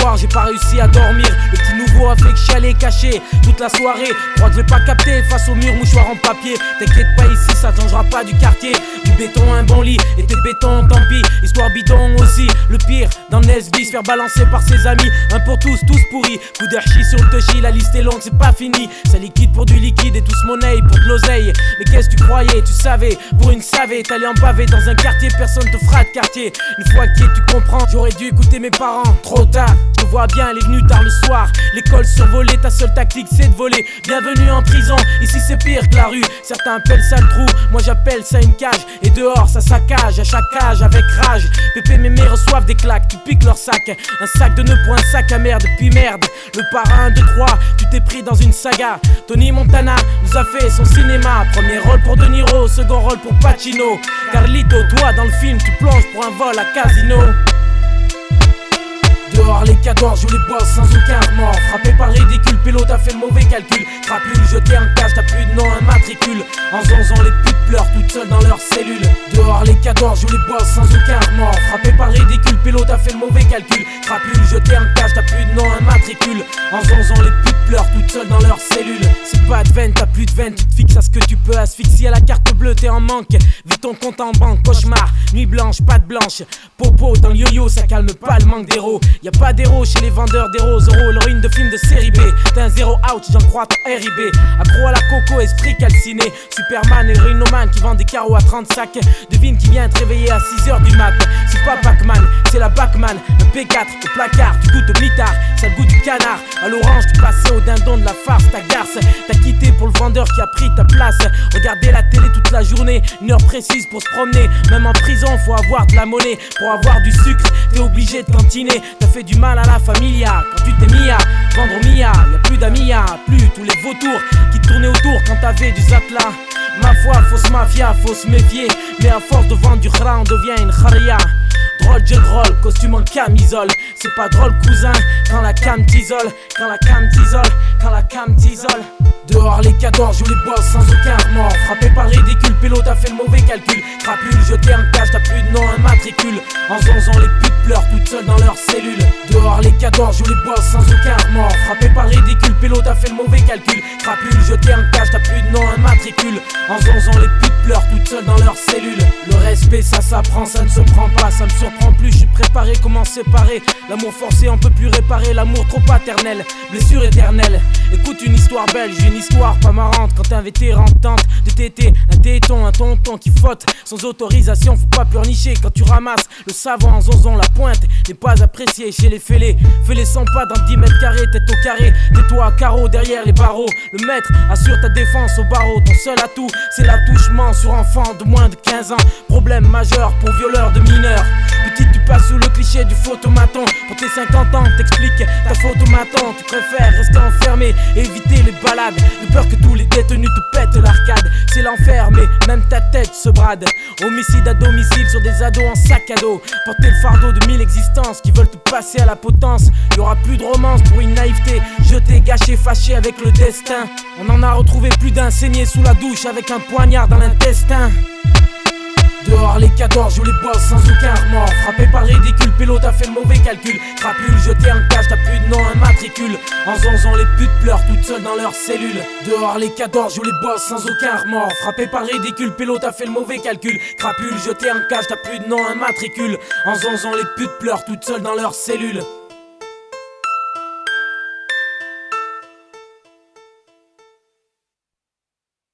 soir j'ai pas réussi à dormir. Le petit nouveau a fait que chialer caché toute la soirée. Crois que je vais pas capter face au mur, mouchoir en papier. T'inquiète pas, ici ça changera pas du quartier. Du béton, un bon lit, et tes bétons, tant pis. Histoire bidon aussi, le pire dans le Nesby, se faire balancer par ses amis. Un pour tous, tous pourris. Coup d'archi sur le touchy, la liste est longue, c'est pas fini. Ça liquide pour du liquide et tous monnaie pour de l'oseille. Mais qu'est-ce que tu croyais, tu savais, pour une savée, t'allais en pavé dans un quartier, personne te fera de quartier. Une fois que tu comprends, j'aurais dû écouter mes parents. Trop tard, je te vois bien, elle est venue tard le soir. L'école survolée, ta seule tactique c'est de voler. Bienvenue en prison, ici c'est pire que la rue. Certains appellent ça le trou, moi j'appelle ça une cage. Et dehors ça saccage, à chaque âge avec rage. Pépé mémé reçoivent des claques, tu piques leur sac. Un sac de nœuds pour un sac à merde, puis merde. Le parrain de 3, tu t'es pris dans une saga. Tony Montana nous a fait son cinéma. Premier rôle pour De Niro, second rôle pour Pacino. Carlito, toi dans le film tu plonges pour un vol à casino. Dehors les 14 jouent les boss sans aucun remords. Frappé par le ridicule, pilote a fait le mauvais calcul. Crapule, jeté en cage, t'as plus de nom, un matricule. En zonzon les putes pleurent toutes seules dans leurs cellules. Dehors les 14 jouent les boss sans aucun remords. Frappé par le ridicule, pilote a fait le mauvais calcul. Crapule, jeté en cage, t'as plus de nom, un matricule. En zonzon les putes pleurent toutes seules dans leurs cellules. C'est pas de veine, t'as plus de veine, tu te fixes à ce que tu peux. Asphyxie à la carte bleue, t'es en manque. Vis ton compte en banque, cauchemar, nuit blanche, pas de blanche. Popo dans le yo-yo, ça calme pas le manque d'héros. Y'a pas d'héros chez les vendeurs d'héros, euros, l'héroïne de film de série B. T'es un zéro out, j'en crois ton RIB. Accro à la coco, esprit calciné. Superman et le rhinoman qui vend des carreaux à 30 sacs. Devine qui vient te réveiller à 6h du mat. C'est pas Pac-Man, c'est la Backman. Un P4 au placard, tu goûtes au mitard. Ça le goût du canard, à l'orange tu passais au dindon de la farce. Ta garce, t'as quitté pour le vendeur qui a pris ta place. Regarder la télé toute la journée, une heure précise pour se promener. Même en prison faut avoir de la monnaie. Pour avoir du sucre, t'es obligé de cantiner. T'as fait du mal à la familia quand tu t'es mis à vendre Mia. Y'a plus d'amis, plus tous les vautours qui tournaient autour quand t'avais du Zatla. Ma foi, fausse mafia, faut se méfier. Mais à force de vendre du khara, on devient une kharia. Drôle, jet roll, costume en camisole. C'est pas drôle cousin, quand la cam t'isole. Quand la cam t'isole, quand la cam t'isole. Dehors les 14 jouent les boss sans aucun remords. Frappé par le ridicule, pilote a fait le mauvais calcul. Crapule, jeté en cage, t'as plus de nom, un matricule. En zonzon les putes pleurent toutes seules dans leurs cellules. Dehors les 14 jouent les boss sans aucun remords. Frappé par le ridicule, pilote a fait le mauvais calcul. Crapule, jeté en cage, t'as plus de nom, un matricule. En zonzon les putes pleurent toutes seules dans leurs cellules. Le respect ça s'apprend, ça ne se prend pas. Ça me surprend plus, je suis préparé, comment séparer. L'amour forcé on peut plus réparer, l'amour trop paternel. Blessure éternelle, écoute une histoire belle. J'ai une histoire pas marrante quand un vétéran tente de téter un téton, un tonton qui faute sans autorisation. Faut pas pleurnicher quand tu ramasses le savon en zonzon. La pointe n'est pas appréciée chez les fêlés. Fais-les 100 pas dans 10 mètres carrés, tête au carré. Tais-toi à carreau derrière les barreaux. Le maître assure ta défense au barreau. Ton seul atout c'est l'attouchement sur enfant de moins de 15 ans. Problème majeur pour violeur de mineurs. Petite tu passes sous le cliché du photomaton. Pour tes 50 ans t'expliques ta photomaton. Tu préfères rester enfermé et éviter les balades. De peur que tous les détenus te pètent l'arcade. C'est l'enfer mais même ta tête se brade. Homicide à domicile sur des ados en sac à dos. Porter le fardeau de 1000 existences qui veulent te passer à la potence. Y'aura plus de romance pour une naïveté. Jeté, gâché, fâché avec le destin. On en a retrouvé plus d'un saigné sous la douche avec un poignard dans l'intestin. Dehors les 14 jouent les boss sans aucun remords. Frappé par le ridicule, pilote a fait le mauvais calcul. Crapule, jeté en cage, t'as plus de nom, un matricule. En zonzon les putes pleurent toutes seules dans leurs cellules. Dehors les 14 jouent les boss sans aucun remords. Frappé par le ridicule, pilote a fait le mauvais calcul. Crapule, jeté en cage, t'as plus de nom, un matricule. En zonzon les putes pleurent toutes seules dans leurs cellules.